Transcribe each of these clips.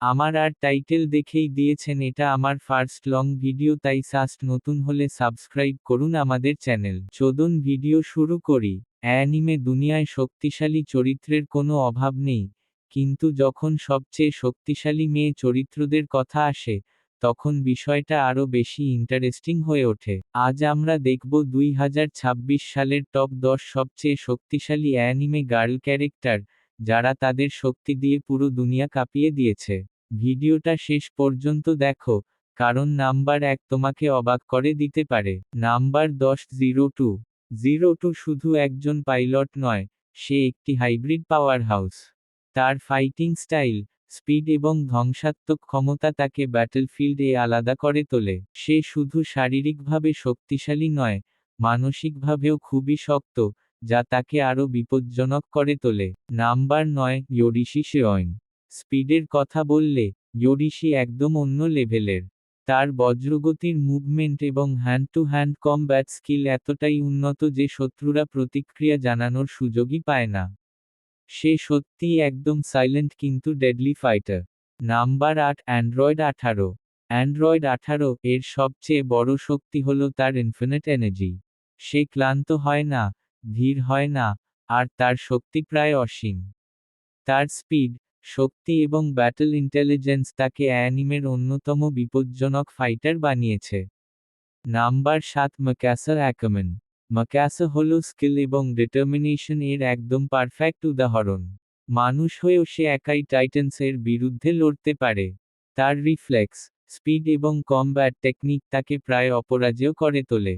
আমার আর টাইটেল দেখেই দিয়েছেন এটা আমার ফার্স্ট লং ভিডিও, তাই সাস্ট নতুন হলে সাবস্ক্রাইব করুন আমাদের চ্যানেল। চলুন ভিডিও শুরু করি। অ্যানিমে দুনিয়ায় শক্তিশালী চরিত্রের কোনো অভাব নেই, কিন্তু যখন সবচেয়ে শক্তিশালী মেয়ে চরিত্রদের কথা আসে, তখন বিষয়টা আরও বেশি ইন্টারেস্টিং হয়ে ওঠে। আজ আমরা দেখব 2026 সালের টপ 10 সবচেয়ে শক্তিশালী অ্যানিমে গার্ল ক্যারেক্টার, যারা তাদের শক্তি দিয়ে পুরো দুনিয়া কাঁপিয়ে দিয়েছে। ভিডিওটা শেষ পর্যন্ত দেখো, কারণ নাম্বার 1 তোমাকে অবাক করে দিতে পারে। Number 10, zero two. Zero two শুধু একজন পাইলট নয়, সে একটি হাইব্রিড পাওয়ার হাউস। তার ফাইটিং স্টাইল, স্পিড এবং ধ্বংসাত্মক ক্ষমতা তাকে ব্যাটলফিল্ডে আলাদা করে তোলে। সে শুধু শারীরিকভাবে শক্তিশালী নয়, মানসিকভাবেও খুবই শক্ত, যা তাকে আরও বিপজ্জনক করে তোলে। নাম্বার 9, ইয়োরিশি শিওইন। স্পিডের কথা বললে, ইয়োরিশি একদম অন্য লেভেলের। তার বজ্রগতির মুভমেন্ট এবং hand to hand combat skill এতটাই উন্নত যে শত্রুরা প্রতিক্রিয়া জানানোর সুযোগই পায় না। সে সত্যিই একদম সাইলেন্ট কিন্তু deadly fighter. Number 8, Android 18। Android 18 এর সবচেয়ে বড় শক্তি হল তার ইনফিনিট এনার্জি। সে ক্লান্ত হয় না, ধীর হয় না, আর তার শক্তি প্রায় অসীম। তার স্পিড, শক্তি এবং ব্যাটল ইন্টেলিজেন্স তাকে অ্যানিমের অন্যতম বিপজ্জনক ফাইটার বানিয়েছে। নাম্বার 7, মাকাসা অ্যাকামেন। মাকাসা হল স্কিল এবং ডিটারমিনেশন এর একদম পারফেক্ট উদাহরণ। মানুষ হয়েও সে একাই টাইটান্সের বিরুদ্ধে লড়তে পারে। তার রিফ্লেক্স, স্পিড এবং কমব্যাট টেকনিক তাকে প্রায় অপরাজেয় করে তোলে।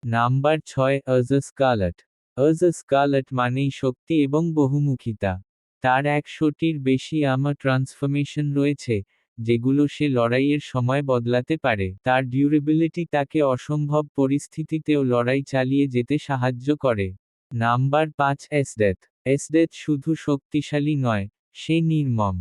Number 6, Erza Scarlet. Erza Scarlet মানেই শক্তি এবং বহুমুখিতা। তার 100টির বেশি আর্মার ট্রান্সফরমেশন রয়েছে, যেগুলো সে লড়াইয়ের সময় বদলাতে পারে। তার ডিউরেবিলিটি তাকে অসম্ভব পরিস্থিতিতেও লড়াই চালিয়ে যেতে সাহায্য করে। নাম্বার 5, এসডেথ। এসডেথ শুধু শক্তিশালী নয়, সে নির্মম।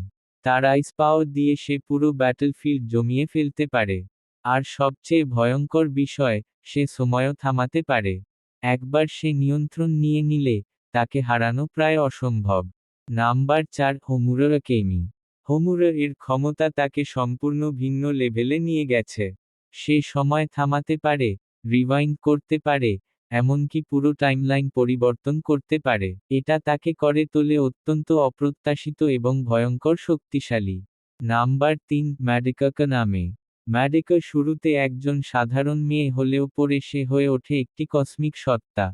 তার আইস পাওয়ার দিয়ে সে পুরো ব্যাটলফিল্ড জমিয়ে ফেলতে পারে। আর সবচেয়ে ভয়ঙ্কর বিষয়, সে সময়ও থামাতে পারে। একবার সে নিয়ন্ত্রণ নিয়ে নিলে, তাকে হারানো প্রায় অসম্ভব। নাম্বার 4, হোমুরা আকেমি। হোমুরা এর ক্ষমতা তাকে সম্পূর্ণ ভিন্ন লেভেলে নিয়ে গেছে। সে সময় থামাতে পারে, রিওয়াইন্ড করতে পারে, এমনকি পুরো টাইমলাইন পরিবর্তন করতে পারে। এটা তাকে করে তোলে অত্যন্ত অপ্রত্যাশিত এবং ভয়ঙ্কর শক্তিশালী। নাম্বার 3, ম্যাডোকা কানামে। ম্যাডোকা শুরুতে একজন সাধারণ মেয়ে হলেও পরে সে হয়ে ওঠে একটি কসমিক সত্তা।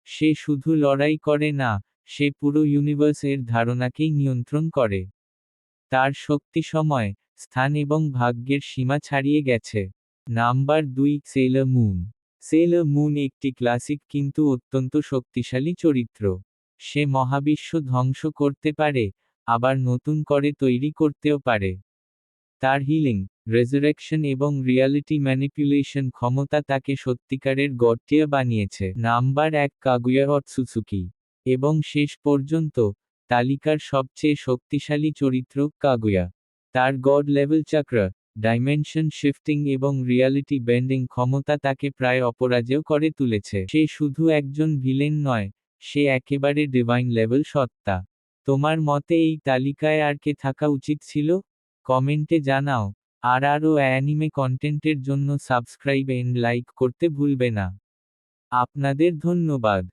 সে শুধু লড়াই করে না, সে পুরো ইউনিভার্স এর ধারণাকেই নিয়ন্ত্রণ করে। তার শক্তি সময়, স্থান এবং ভাগ্যের সীমা ছাড়িয়ে গেছে। Number 2, Sailor moon. Sailor moon একটি ক্লাসিক কিন্তু অত্যন্ত শক্তিশালী চরিত্র। সে মহাবিশ্ব ধ্বংস করতে পারে, আবার নতুন করে তৈরি করতেও পারে। তার হিলিং, রেজারেকশন এবং রিয়ালিটি ম্যানিপুলেশন ক্ষমতা তাকে সত্যিকারের গড টিয়ার বানিয়েছে। নাম্বার 1, কাগুয়া অতসুসুকি। এবং শেষ পর্যন্ত, তালিকার সবচেয়ে শক্তিশালী চরিত্র, কাগুয়া। তার গড লেভেল চক্র, ডাইমেনশন শিফটিং এবং রিয়ালিটি বেন্ডিং ক্ষমতা তাকে প্রায় অপরাজেয় করে তুলেছে। সে শুধু একজন ভিলেন নয়, সে একেবারে ডিভাইন লেভেল সত্তা। তোমার মতে এই তালিকায় আর কে থাকা উচিত ছিল? কমেন্টে জানাও। আর আরও অ্যানিমে কন্টেন্টের জন্য সাবস্ক্রাইব এন্ড লাইক করতে ভুলবে না। আপনাদের ধন্যবাদ।